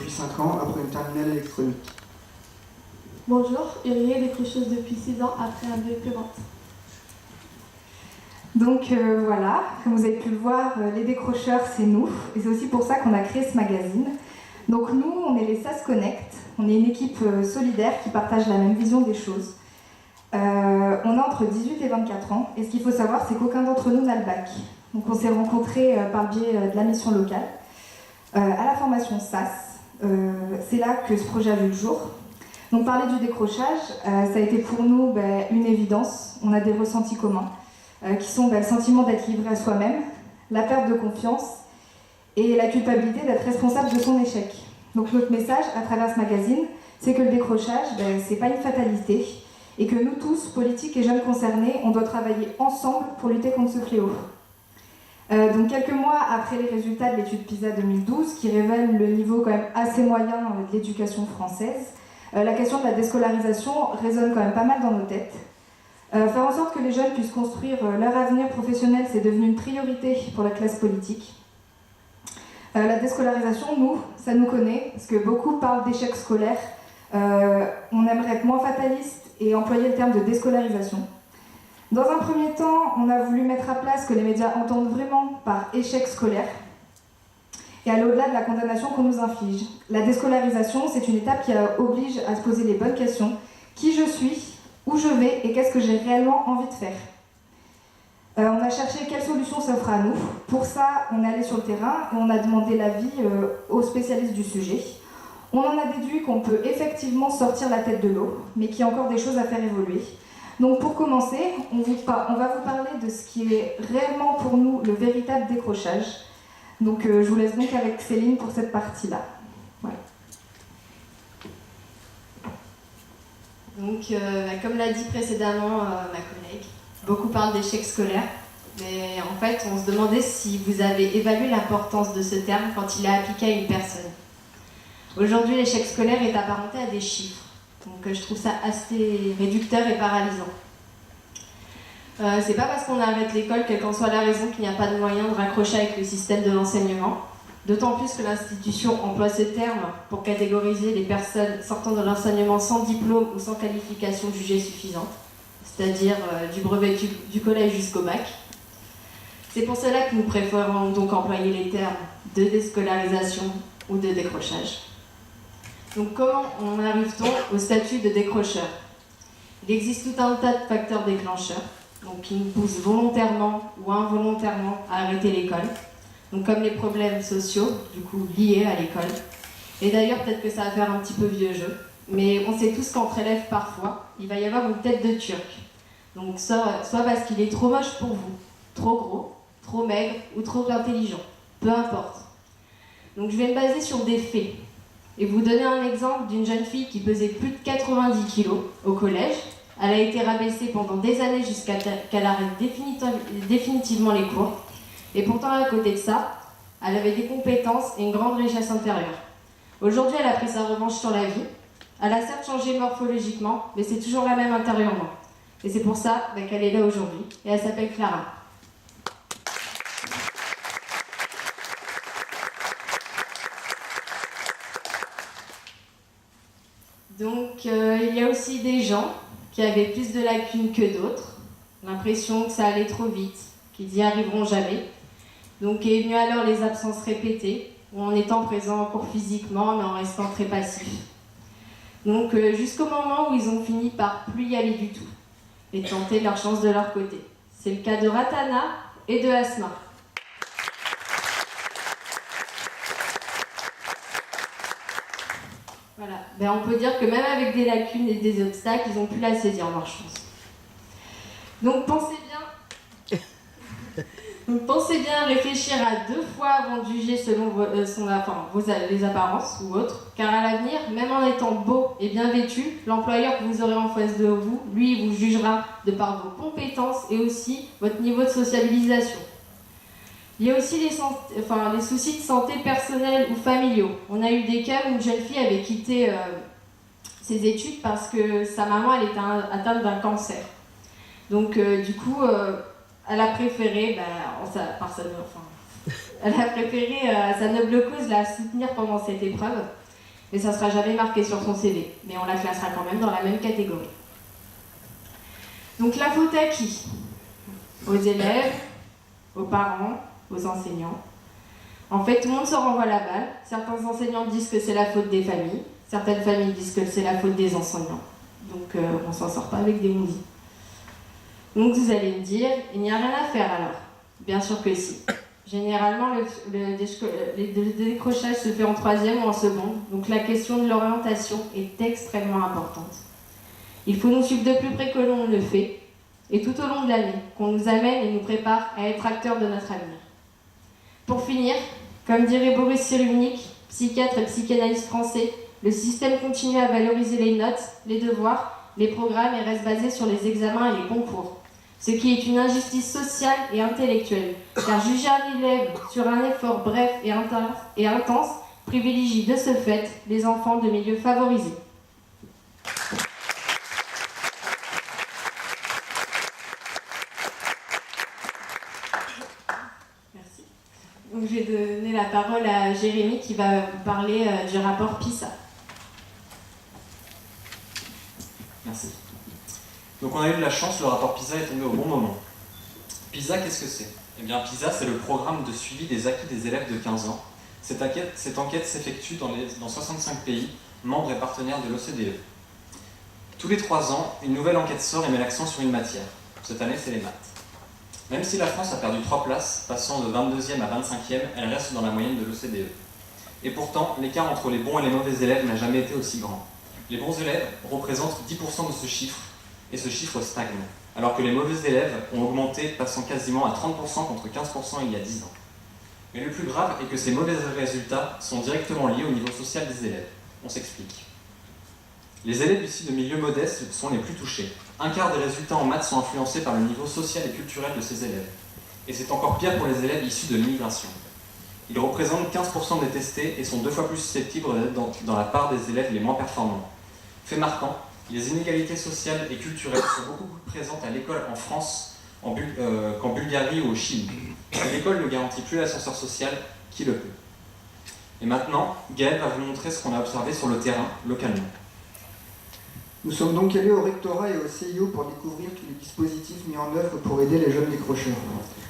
depuis 5 ans après une terminale électronique. Bonjour, Uriel est décrocheuse depuis 6 ans après un BEP vente. Donc voilà, comme vous avez pu le voir, les décrocheurs, c'est nous. Et c'est aussi pour ça qu'on a créé ce magazine. Donc nous, on est les SAS Connect. On est une équipe solidaire qui partage la même vision des choses. On a entre 18 et 24 ans. Et ce qu'il faut savoir, c'est qu'aucun d'entre nous n'a le bac. Donc on s'est rencontrés par le biais de la mission locale. À la formation SAS, c'est là que ce projet a vu le jour. Donc parler du décrochage, ça a été pour nous une évidence. On a des ressentis communs. Qui sont le sentiment d'être livré à soi-même, la perte de confiance et la culpabilité d'être responsable de son échec. Donc notre message à travers ce magazine, c'est que le décrochage, c'est pas une fatalité et que nous tous, politiques et jeunes concernés, on doit travailler ensemble pour lutter contre ce fléau. Donc quelques mois après les résultats de l'étude PISA 2012, qui révèle le niveau quand même assez moyen de l'éducation française, la question de la déscolarisation résonne quand même pas mal dans nos têtes. Faire en sorte que les jeunes puissent construire leur avenir professionnel, c'est devenu une priorité pour la classe politique. La déscolarisation, nous, ça nous connaît, parce que beaucoup parlent d'échec scolaire. On aimerait être moins fataliste et employer le terme de déscolarisation. Dans un premier temps, on a voulu mettre à plat ce que les médias entendent vraiment par échec scolaire et aller au-delà de la condamnation qu'on nous inflige. La déscolarisation, c'est une étape qui oblige à se poser les bonnes questions. Qui je suis ? Où je vais et qu'est-ce que j'ai réellement envie de faire. On a cherché quelle solution s'offre à nous. Pour ça, on est allé sur le terrain et on a demandé l'avis aux spécialistes du sujet. On en a déduit qu'on peut effectivement sortir la tête de l'eau, mais qu'il y a encore des choses à faire évoluer. Donc pour commencer, on va vous parler de ce qui est réellement pour nous le véritable décrochage. Donc je vous laisse donc avec Céline pour cette partie-là. Voilà. Donc, comme l'a dit précédemment ma collègue, beaucoup parlent d'échec scolaire, mais en fait, on se demandait si vous avez évalué l'importance de ce terme quand il est appliqué à une personne. Aujourd'hui, l'échec scolaire est apparenté à des chiffres, donc je trouve ça assez réducteur et paralysant. C'est pas parce qu'on arrête l'école, quelle qu'en soit la raison, qu'il n'y a pas de moyen de raccrocher avec le système de l'enseignement. D'autant plus que l'institution emploie ce terme pour catégoriser les personnes sortant de l'enseignement sans diplôme ou sans qualification jugée suffisante, c'est-à-dire du brevet du collège jusqu'au bac. C'est pour cela que nous préférons donc employer les termes de déscolarisation ou de décrochage. Donc comment en arrive-t-on au statut de décrocheur ? Il existe tout un tas de facteurs déclencheurs, donc qui nous poussent volontairement ou involontairement à arrêter l'école. Donc comme les problèmes sociaux, du coup liés à l'école. Et d'ailleurs, peut-être que ça va faire un petit peu vieux jeu, mais on sait tous qu'entre élèves, parfois, il va y avoir une tête de turc. Donc soit parce qu'il est trop moche pour vous, trop gros, trop maigre ou trop intelligent, peu importe. Donc je vais me baser sur des faits et vous donner un exemple d'une jeune fille qui pesait plus de 90 kg au collège. Elle a été rabaissée pendant des années jusqu'à qu'elle arrête définitivement les cours. Et pourtant, à côté de ça, elle avait des compétences et une grande richesse intérieure. Aujourd'hui, elle a pris sa revanche sur la vie. Elle a certes changé morphologiquement, mais c'est toujours la même intérieurement. Et c'est pour ça qu'elle est là aujourd'hui. Et elle s'appelle Clara. Donc, il y a aussi des gens qui avaient plus de lacunes que d'autres. L'impression que ça allait trop vite, qu'ils n'y arriveront jamais. Donc est venu alors les absences répétées, ou en étant présent en cours physiquement, mais en restant très passif. Donc jusqu'au moment où ils ont fini par plus y aller du tout, et tenter leur chance de leur côté. C'est le cas de Ratana et de Asma. Voilà, on peut dire que même avec des lacunes et des obstacles, ils ont pu la saisir leur chance. Donc pensez bien à réfléchir à 2 fois avant de juger selon les apparences ou autres, car à l'avenir, même en étant beau et bien vêtu, l'employeur que vous aurez en face de vous, lui, il vous jugera de par vos compétences et aussi votre niveau de sociabilisation. Il y a aussi les soucis de santé personnelle ou familiaux. On a eu des cas où une jeune fille avait quitté ses études parce que sa maman elle était atteinte d'un cancer. Donc du coup, elle a préféré, elle a préféré à sa noble cause la soutenir pendant cette épreuve. Mais ça ne sera jamais marqué sur son CV, mais on la classera quand même dans la même catégorie. Donc la faute à qui? Aux élèves, aux parents, aux enseignants. En fait, tout le monde se renvoie la balle. Certains enseignants disent que c'est la faute des familles, certaines familles disent que c'est la faute des enseignants. Donc on s'en sort pas avec des mondis. Donc vous allez me dire, il n'y a rien à faire alors? Bien sûr que si. Généralement, le décrochage se fait en 3e ou en seconde, donc la question de l'orientation est extrêmement importante. Il faut nous suivre de plus près que l'on le fait, et tout au long de l'année, qu'on nous amène et nous prépare à être acteurs de notre avenir. Pour finir, comme dirait Boris Cyrulnik, psychiatre et psychanalyste français, le système continue à valoriser les notes, les devoirs, les programmes et reste basé sur les examens et les concours. Ce qui est une injustice sociale et intellectuelle, car juger un élève sur un effort bref et intense privilégie de ce fait les enfants de milieux favorisés. Merci. Donc, je vais donner la parole à Jérémy qui va vous parler du rapport PISA. Merci. Donc on a eu de la chance, le rapport PISA est tombé au bon moment. PISA, qu'est-ce que c'est? Eh bien PISA, c'est le programme de suivi des acquis des élèves de 15 ans. Cette enquête s'effectue dans 65 pays, membres et partenaires de l'OCDE. Tous les 3 ans, une nouvelle enquête sort et met l'accent sur une matière. Cette année, c'est les maths. Même si la France a perdu 3 places, passant de 22e à 25e, elle reste dans la moyenne de l'OCDE. Et pourtant, l'écart entre les bons et les mauvais élèves n'a jamais été aussi grand. Les bons élèves représentent 10% de ce chiffre, et ce chiffre stagne, alors que les mauvais élèves ont augmenté, passant quasiment à 30% contre 15% il y a 10 ans. Mais le plus grave est que ces mauvais résultats sont directement liés au niveau social des élèves. On s'explique. Les élèves issus de milieux modestes sont les plus touchés. Un quart des résultats en maths sont influencés par le niveau social et culturel de ces élèves. Et c'est encore pire pour les élèves issus de l'immigration. Ils représentent 15% des testés et sont 2 fois plus susceptibles d'être dans la part des élèves les moins performants. Fait marquant, les inégalités sociales et culturelles sont beaucoup plus présentes à l'école en France qu'en Bulgarie ou au Chili. L'école ne garantit plus l'ascenseur social qui le peut. Et maintenant, Gaël va vous montrer ce qu'on a observé sur le terrain, localement. Nous sommes donc allés au rectorat et au CIO pour découvrir tous les dispositifs mis en œuvre pour aider les jeunes décrocheurs.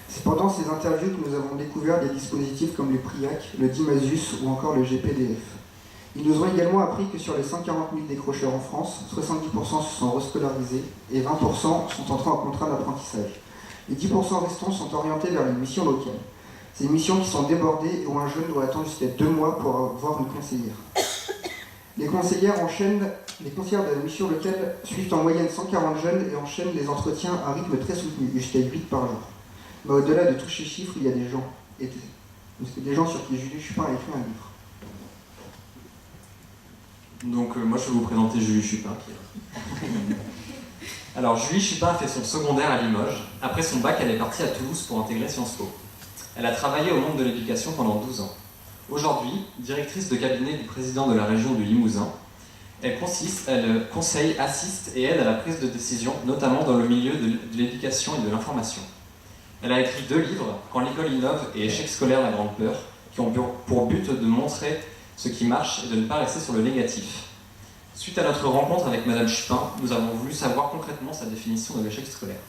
C'est pendant ces interviews que nous avons découvert des dispositifs comme le PRIAC, le Dimasus ou encore le GPDF. Ils nous ont également appris que sur les 140 000 décrocheurs en France, 70% se sont rescolarisés et 20% sont entrés en contrat d'apprentissage. Les 10% restants sont orientés vers les missions locales. Ces missions qui sont débordées et où un jeune doit attendre jusqu'à 2 mois pour avoir une conseillère. Les conseillères de la mission locale suivent en moyenne 140 jeunes et enchaînent les entretiens à un rythme très soutenu, jusqu'à 8 par jour. Mais au-delà de tous ces chiffres, il y a des gens. Des gens sur qui Julie Chupin a écrit un livre. Donc moi je vais vous présenter Julie Chupin. Alors Julie Chupin a fait son secondaire à Limoges. Après son bac, elle est partie à Toulouse pour intégrer Sciences Po. Elle a travaillé au monde de l'éducation pendant 12 ans. Aujourd'hui, directrice de cabinet du président de la région du Limousin, elle conseille, assiste et aide à la prise de décision, notamment dans le milieu de l'éducation et de l'information. Elle a écrit 2 livres, Quand l'école innove et Échec scolaire, la grande peur, qui ont pour but de montrer ce qui marche et de ne pas rester sur le négatif. Suite à notre rencontre avec Madame Chupin, nous avons voulu savoir concrètement sa définition de l'échec scolaire.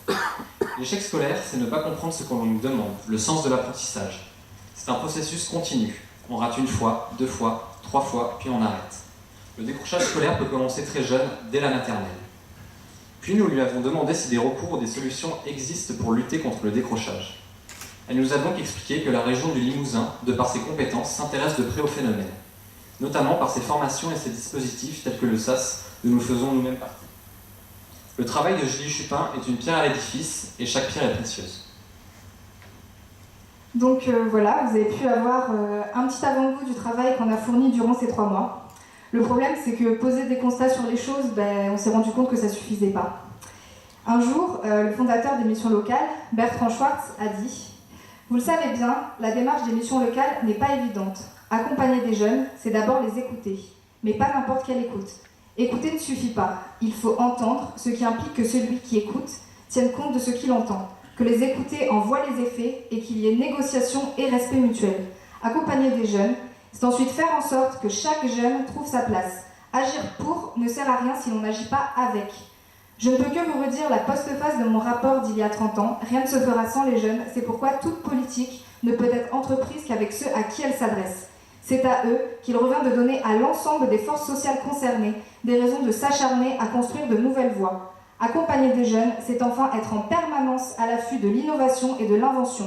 L'échec scolaire, c'est ne pas comprendre ce qu'on nous demande, le sens de l'apprentissage. C'est un processus continu. On rate 1 fois, 2 fois, 3 fois, puis on arrête. Le décrochage scolaire peut commencer très jeune, dès la maternelle. Puis nous lui avons demandé si des recours ou des solutions existent pour lutter contre le décrochage. Elle nous a donc expliqué que la région du Limousin, de par ses compétences, s'intéresse de près au phénomène, notamment par ses formations et ses dispositifs tels que le SAS, dont nous faisons nous-mêmes partie. Le travail de Julie Chupin est une pierre à l'édifice, et chaque pierre est précieuse. Donc voilà, vous avez pu avoir un petit avant-goût du travail qu'on a fourni durant ces 3 mois. Le problème, c'est que poser des constats sur les choses, on s'est rendu compte que ça ne suffisait pas. Un jour, le fondateur des missions locales, Bertrand Schwartz, a dit « Vous le savez bien, la démarche des missions locales n'est pas évidente. Accompagner des jeunes, c'est d'abord les écouter, mais pas n'importe quelle écoute. Écouter ne suffit pas, il faut entendre, ce qui implique que celui qui écoute tienne compte de ce qu'il entend, que les écoutés en voient les effets et qu'il y ait négociation et respect mutuel. Accompagner des jeunes C'est ensuite faire en sorte que chaque jeune trouve sa place. Agir pour ne sert à rien si l'on n'agit pas avec. Je ne peux que vous redire la postface de mon rapport d'il y a 30 ans. Rien ne se fera sans les jeunes. C'est pourquoi toute politique ne peut être entreprise qu'avec ceux à qui elle s'adresse. C'est à eux qu'il revient de donner à l'ensemble des forces sociales concernées des raisons de s'acharner à construire de nouvelles voies. Accompagner des jeunes, c'est enfin être en permanence à l'affût de l'innovation et de l'invention.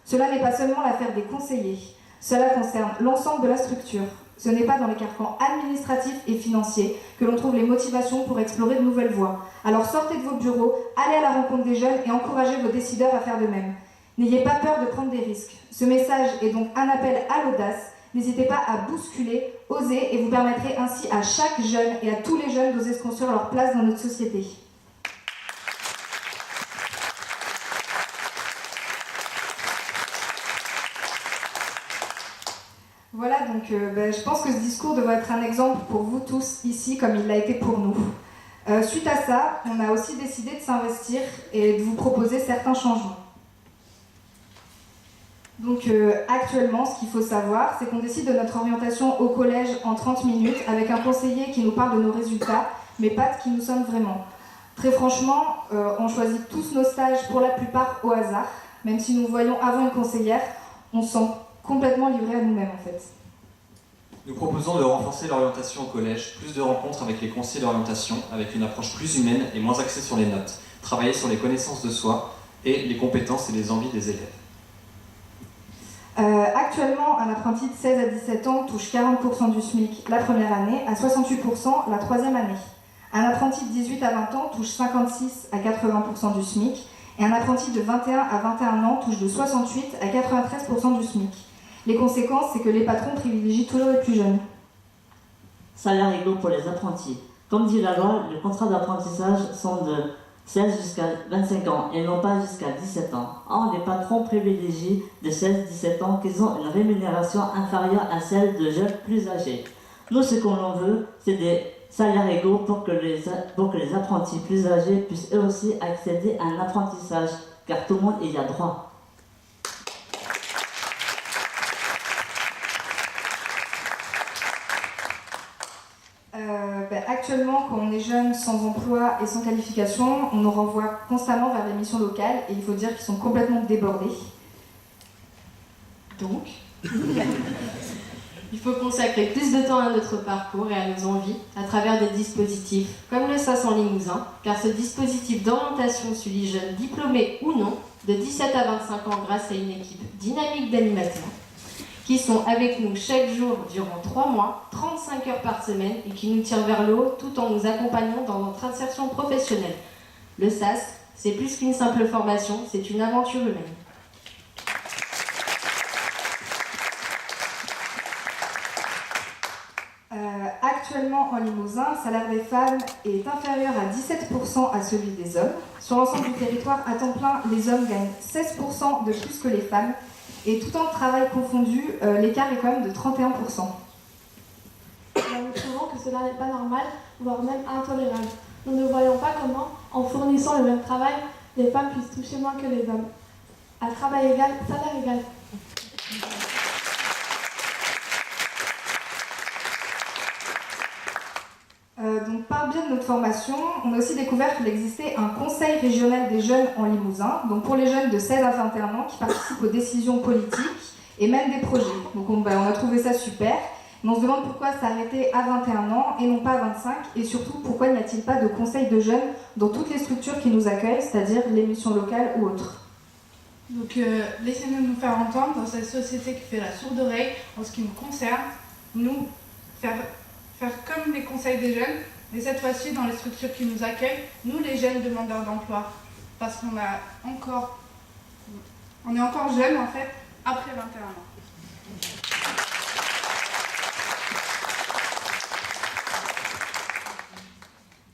Cela n'est pas seulement l'affaire des conseillers. Cela concerne l'ensemble de la structure. Ce n'est pas dans les carcans administratifs et financiers que l'on trouve les motivations pour explorer de nouvelles voies. Alors sortez de vos bureaux, allez à la rencontre des jeunes et encouragez vos décideurs à faire de même. N'ayez pas peur de prendre des risques. Ce message est donc un appel à l'audace. N'hésitez pas à bousculer, oser, et vous permettrez ainsi à chaque jeune et à tous les jeunes d'oser se construire leur place dans notre société. Voilà, donc je pense que ce discours devrait être un exemple pour vous tous ici, comme il l'a été pour nous. Suite à ça, on a aussi décidé de s'investir et de vous proposer certains changements. Donc actuellement, ce qu'il faut savoir, c'est qu'on décide de notre orientation au collège en 30 minutes avec un conseiller qui nous parle de nos résultats, mais pas de qui nous sommes vraiment. Très franchement, on choisit tous nos stages pour la plupart au hasard. Même si nous voyons avant une conseillère, on se sent complètement livré à nous-mêmes en fait. Nous proposons de renforcer l'orientation au collège, plus de rencontres avec les conseillers d'orientation, avec une approche plus humaine et moins axée sur les notes, travailler sur les connaissances de soi et les compétences et les envies des élèves. Actuellement, un apprenti de 16 à 17 ans touche 40% du SMIC la première année, à 68% la troisième année. Un apprenti de 18 à 20 ans touche 56 à 80% du SMIC, et un apprenti de 21 à 21 ans touche de 68 à 93% du SMIC. Les conséquences, c'est que les patrons privilégient toujours les plus jeunes. Salaires égaux pour les apprentis. Comme dit la loi, les contrats d'apprentissage sont de 16 jusqu'à 25 ans et non pas jusqu'à 17 ans. Or, les patrons privilégient de 16-17 ans qu'ils ont une rémunération inférieure à celle de jeunes plus âgés. Nous, ce qu'on en veut, c'est des salaires égaux pour que les apprentis plus âgés puissent eux aussi accéder à un apprentissage, car tout le monde y a droit. Actuellement, quand on est jeune, sans emploi et sans qualification, on nous renvoie constamment vers les missions locales et il faut dire qu'ils sont complètement débordés. Donc, il faut consacrer plus de temps à notre parcours et à nos envies à travers des dispositifs comme le SAS en Limousin, car ce dispositif d'orientation suit les jeunes diplômés ou non de 17 à 25 ans grâce à une équipe dynamique d'animateurs qui sont avec nous chaque jour durant 3 mois, 35 heures par semaine et qui nous tirent vers le haut tout en nous accompagnant dans notre insertion professionnelle. Le SAS, c'est plus qu'une simple formation, c'est une aventure humaine. Actuellement en Limousin, le salaire des femmes est inférieur à 17% à celui des hommes. Sur l'ensemble du territoire, à temps plein, les hommes gagnent 16% de plus que les femmes. Et tout en travail confondu, l'écart est quand même de 31%. Nous trouvons que cela n'est pas normal, voire même intolérable. Nous ne voyons pas comment, en fournissant le même travail, les femmes puissent toucher moins que les hommes. À travail égal, salaire égal. Donc, par le biais de notre formation, on a aussi découvert qu'il existait un conseil régional des jeunes en Limousin, donc pour les jeunes de 16 à 21 ans qui participent aux décisions politiques et même des projets. Donc on a trouvé ça super, mais on se demande pourquoi s'arrêter à 21 ans et non pas à 25, et surtout pourquoi n'y a-t-il pas de conseil de jeunes dans toutes les structures qui nous accueillent, c'est-à-dire les missions locales ou autres. Donc laissez-nous nous faire entendre dans cette société qui fait la sourde oreille en ce qui nous concerne, nous faire comme les conseils des jeunes, mais cette fois-ci dans les structures qui nous accueillent, nous les jeunes demandeurs d'emploi, parce qu'on est encore jeunes en fait, après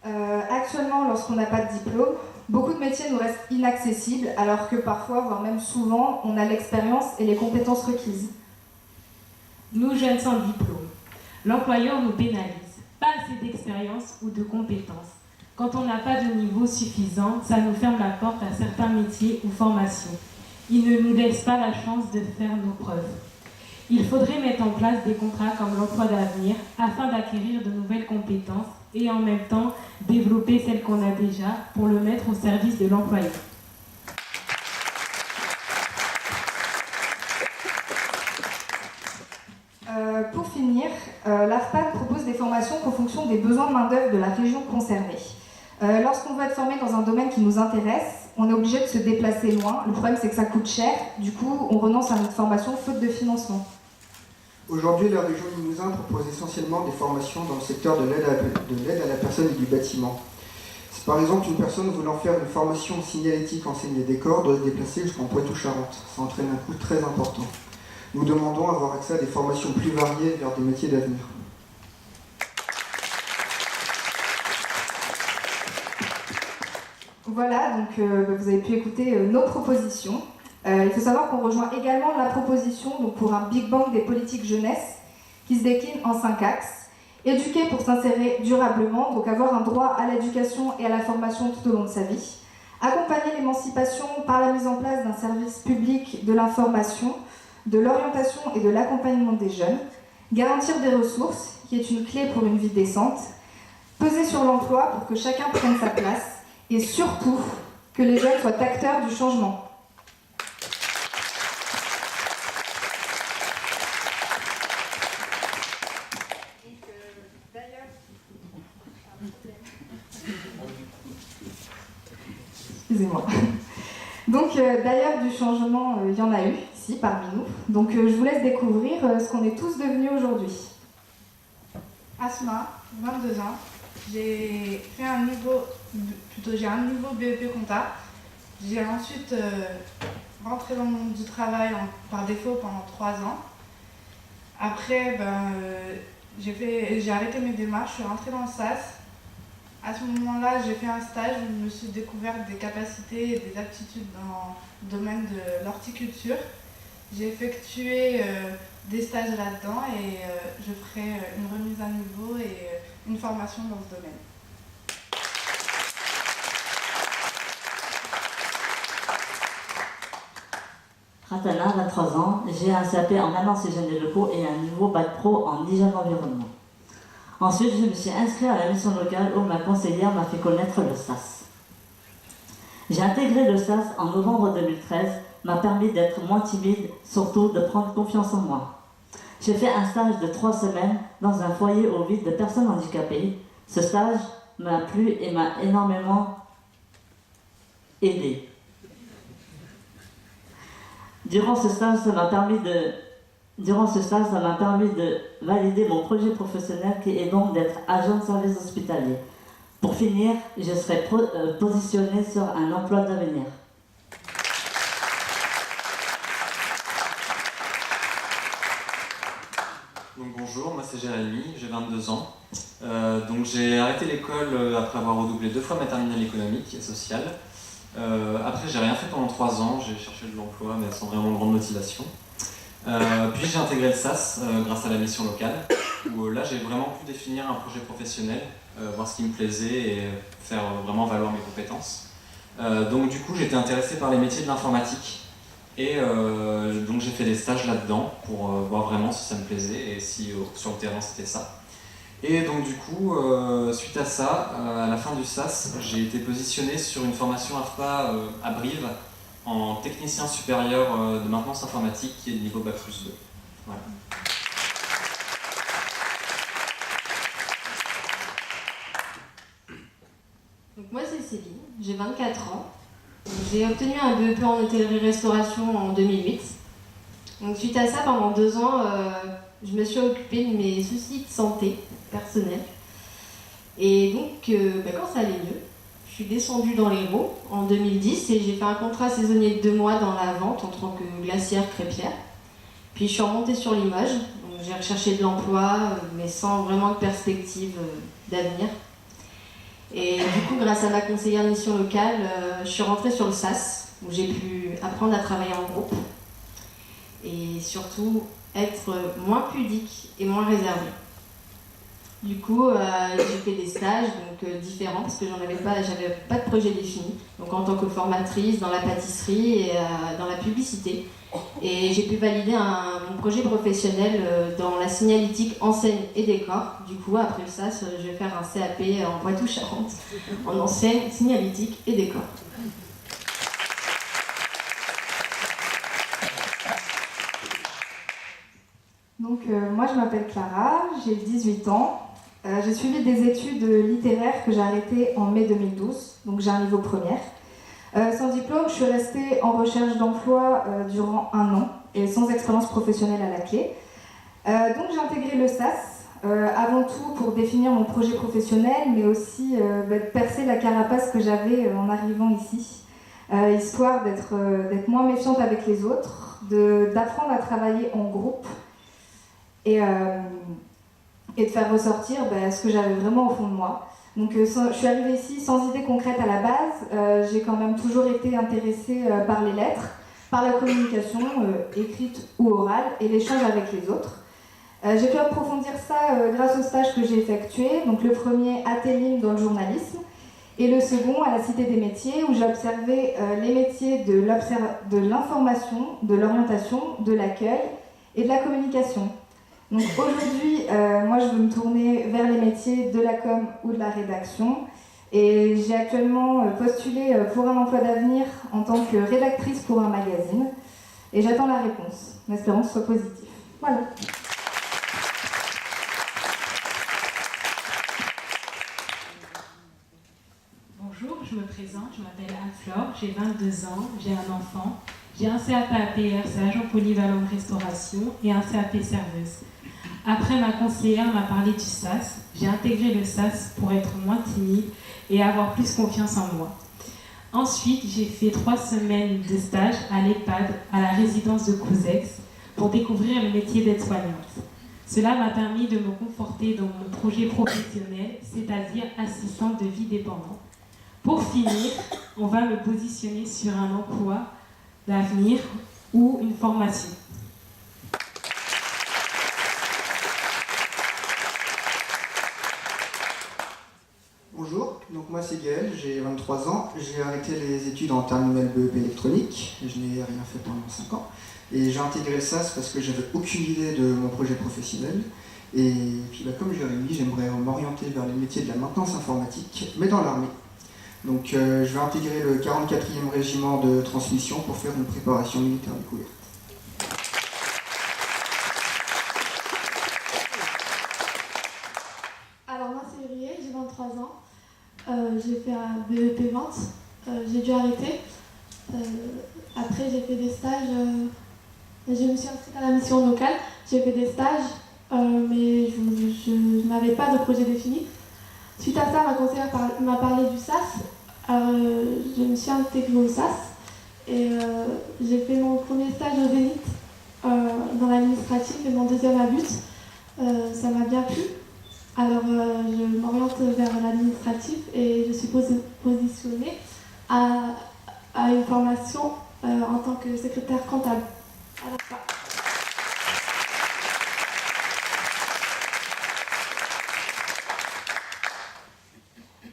21 ans. Actuellement, lorsqu'on n'a pas de diplôme, beaucoup de métiers nous restent inaccessibles, alors que parfois, voire même souvent, on a l'expérience et les compétences requises. Nous, jeunes sans diplôme, l'employeur nous pénalise. Pas assez d'expérience ou de compétences. Quand on n'a pas de niveau suffisant, ça nous ferme la porte à certains métiers ou formations. Il ne nous laisse pas la chance de faire nos preuves. Il faudrait mettre en place des contrats comme l'emploi d'avenir afin d'acquérir de nouvelles compétences et en même temps développer celles qu'on a déjà pour le mettre au service de l'employeur. Pour finir, l'AFPAD propose des formations en fonction des besoins de main-d'œuvre de la région concernée. Lorsqu'on veut être formé dans un domaine qui nous intéresse, on est obligé de se déplacer loin. Le problème, c'est que ça coûte cher. Du coup, on renonce à notre formation faute de financement. Aujourd'hui, la région Limousin propose essentiellement des formations dans le secteur de l'aide à la personne et du bâtiment. Si par exemple une personne voulant faire une formation signalétique enseigne les décors doit se déplacer jusqu'en Poitou-Charentes. Ça entraîne un coût très important. Nous demandons à avoir accès à des formations plus variées vers des métiers d'avenir. Voilà, donc vous avez pu écouter nos propositions. Il faut savoir qu'on rejoint également la proposition donc, pour un Big Bang des politiques jeunesse qui se décline en 5 axes. Éduquer pour s'insérer durablement, donc avoir un droit à l'éducation et à la formation tout au long de sa vie. Accompagner l'émancipation par la mise en place d'un service public de l'information, de l'orientation et de l'accompagnement des jeunes. Garantir des ressources, qui est une clé pour une vie décente. Peser sur l'emploi pour que chacun prenne sa place. Et surtout, que les jeunes soient acteurs du changement. Excusez-moi. Donc d'ailleurs du changement, il y en a eu ici parmi nous. Donc je vous laisse découvrir ce qu'on est tous devenus aujourd'hui. Asma, 22 ans. J'ai un niveau BEP compta. J'ai ensuite rentré dans le monde du travail par défaut pendant 3 ans. Après, j'ai arrêté mes démarches, je suis rentrée dans le SAS. À ce moment-là, j'ai fait un stage où je me suis découverte des capacités et des aptitudes dans le domaine de l'horticulture. J'ai effectué des stages là-dedans et je ferai une remise à niveau et une formation dans ce domaine. Ratana, 23 ans, j'ai un CAP en maintenance hygiène des locaux et un niveau bac pro en hygiène environnement. Ensuite, je me suis inscrite à la mission locale où ma conseillère m'a fait connaître le SAS. J'ai intégré le SAS en novembre 2013, m'a permis d'être moins timide, surtout de prendre confiance en moi. J'ai fait un stage de 3 semaines dans un foyer au vide de personnes handicapées. Ce stage m'a plu et m'a énormément aidé. Durant ce stage, ça m'a permis de valider mon projet professionnel qui est donc d'être agent de service hospitalier. Pour finir, je serai positionnée sur un emploi d'avenir. Donc bonjour, moi c'est Jérémy, j'ai 22 ans. Donc j'ai arrêté l'école après avoir redoublé 2 fois ma terminale économique et sociale. Après j'ai rien fait pendant 3 ans, j'ai cherché de l'emploi mais sans vraiment grande motivation. Puis j'ai intégré le SAS grâce à la mission locale, où là j'ai vraiment pu définir un projet professionnel, voir ce qui me plaisait et faire vraiment valoir mes compétences. Donc du coup j'étais intéressé par les métiers de l'informatique et donc j'ai fait des stages là-dedans pour voir vraiment si ça me plaisait et si sur le terrain c'était ça. Et donc du coup, suite à ça, à la fin du SAS, j'ai été positionné sur une formation AFPA à Brive en technicien supérieur de maintenance informatique qui est de niveau Bac+2. Voilà. Donc moi c'est Céline, j'ai 24 ans. J'ai obtenu un BEP en hôtellerie-restauration en 2008. Donc suite à ça, pendant 2 ans, je me suis occupée de mes soucis de santé personnelle. Et donc quand ça allait mieux, je suis descendue dans l'Hérault en 2010 et j'ai fait un contrat saisonnier de 2 mois dans la vente en tant que glacière crêpière. Puis je suis remontée sur Limoges, donc j'ai recherché de l'emploi mais sans vraiment de perspective d'avenir. Et du coup, grâce à ma conseillère de mission locale, je suis rentrée sur le SAS où j'ai pu apprendre à travailler en groupe et surtout être moins pudique et moins réservée. Du coup, j'ai fait des stages différents parce que j'avais pas de projet défini. Donc en tant que formatrice dans la pâtisserie et dans la publicité. Et j'ai pu valider mon projet professionnel dans la signalétique enseigne et décor. Du coup, après le SAS, je vais faire un CAP en Poitou-Charentes en enseigne, signalétique et décor. Donc moi je m'appelle Clara, j'ai 18 ans. J'ai suivi des études littéraires que j'ai arrêtées en mai 2012, donc j'ai un niveau première. Sans diplôme, je suis restée en recherche d'emploi durant 1 an et sans expérience professionnelle à la clé. Donc j'ai intégré le SAS, avant tout pour définir mon projet professionnel, mais aussi percer la carapace que j'avais en arrivant ici, histoire d'être moins méfiante avec les autres, d'apprendre à travailler en groupe et de faire ressortir ce que j'avais vraiment au fond de moi. Donc je suis arrivée ici sans idée concrète à la base. J'ai quand même toujours été intéressée par les lettres, par la communication écrite ou orale et l'échange avec les autres. J'ai pu approfondir ça grâce au stage que j'ai effectué. Donc le premier à Télim dans le journalisme et le second à la Cité des métiers où j'ai observé les métiers de l'information, de l'orientation, de l'accueil et de la communication. Donc aujourd'hui, moi je veux me tourner vers les métiers de la com ou de la rédaction et j'ai actuellement postulé pour un emploi d'avenir en tant que rédactrice pour un magazine et j'attends la réponse, en espérant que ce soit positif. Voilà. Bonjour, je me présente, je m'appelle Anne-Flore, j'ai 22 ans, j'ai un enfant, j'ai un CAP APR, c'est agent polyvalent de restauration, et un CAP serveuse. Après, ma conseillère m'a parlé du SAS, j'ai intégré le SAS pour être moins timide et avoir plus confiance en moi. Ensuite, j'ai fait 3 semaines de stage à l'EHPAD, à la résidence de Couzex, pour découvrir le métier d'aide-soignante. Cela m'a permis de me conforter dans mon projet professionnel, c'est-à-dire assistante de vie dépendante. Pour finir, on va me positionner sur un emploi d'avenir ou une formation. Bonjour, donc moi c'est Gaël, j'ai 23 ans, j'ai arrêté les études en terminale BEP électronique, je n'ai rien fait pendant 5 ans, et j'ai intégré le SAS parce que j'avais aucune idée de mon projet professionnel, et puis comme Jérémy, j'aimerais m'orienter vers les métiers de la maintenance informatique, mais dans l'armée. Donc je vais intégrer le 44e régiment de transmission pour faire une préparation militaire découverte. Alors moi c'est Uriel, j'ai 23 ans. J'ai fait un BEP vente, j'ai dû arrêter. Après j'ai fait des stages, je me suis inscrite à la mission locale, j'ai fait des stages, mais je n'avais pas de projet défini. Suite à ça, ma conseillère m'a parlé du SAS, je me suis intégrée au SAS et j'ai fait mon premier stage au Zénith dans l'administratif et mon deuxième à But. Ça m'a bien plu. Alors, je m'oriente vers l'administratif et je suis positionnée à une formation en tant que secrétaire comptable. À la fin.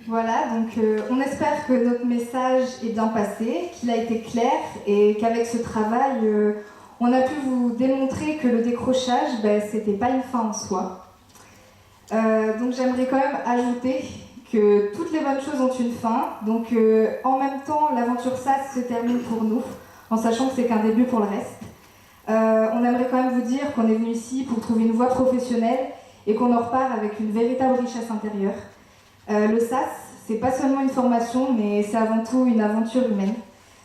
Voilà, donc on espère que notre message est bien passé, qu'il a été clair et qu'avec ce travail, on a pu vous démontrer que le décrochage, c'était pas une fin en soi. Donc j'aimerais quand même ajouter que toutes les bonnes choses ont une fin. Donc en même temps, l'aventure SAS se termine pour nous, en sachant que c'est qu'un début pour le reste. On aimerait quand même vous dire qu'on est venu ici pour trouver une voie professionnelle et qu'on en repart avec une véritable richesse intérieure. Le SAS, c'est pas seulement une formation, mais c'est avant tout une aventure humaine.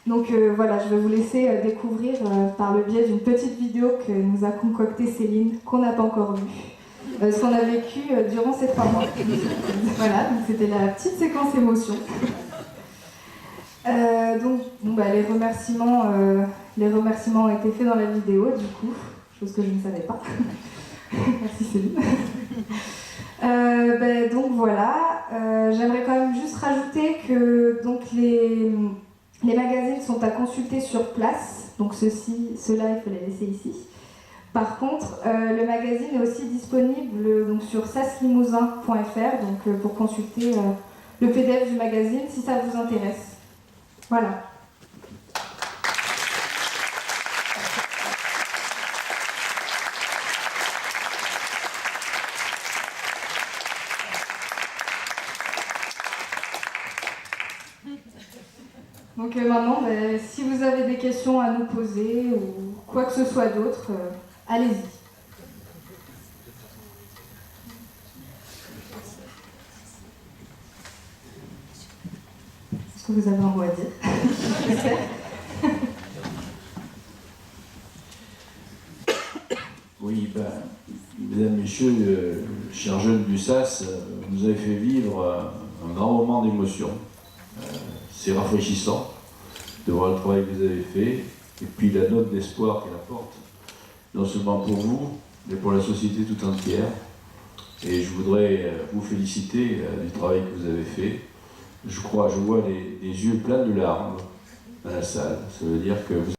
Donc voilà, je vais vous laisser découvrir par le biais d'une petite vidéo que nous a concoctée Céline, qu'on n'a pas encore vue. Ce qu'on a vécu durant ces 3 mois. Voilà, donc c'était la petite séquence émotion. Les remerciements ont été faits dans la vidéo, du coup, chose que je ne savais pas. Merci Céline. Donc voilà, j'aimerais quand même juste rajouter que donc, les magazines sont à consulter sur place, donc ceux-là il faut les laisser ici. Par contre, le magazine est aussi disponible donc, sur saslimousin.fr donc, pour consulter le PDF du magazine si ça vous intéresse. Voilà. Donc maintenant, si vous avez des questions à nous poser ou quoi que ce soit d'autre, allez-y. Est-ce que vous avez un mot à dire? J'espère. Oui, mesdames, messieurs, chers jeunes du SAS, vous avez fait vivre un grand moment d'émotion. C'est rafraîchissant de voir le travail que vous avez fait et puis la note d'espoir qu'elle apporte, non seulement pour vous, mais pour la société tout entière. Et je voudrais vous féliciter du travail que vous avez fait. Je vois des yeux pleins de larmes dans la salle. Ça veut dire que vous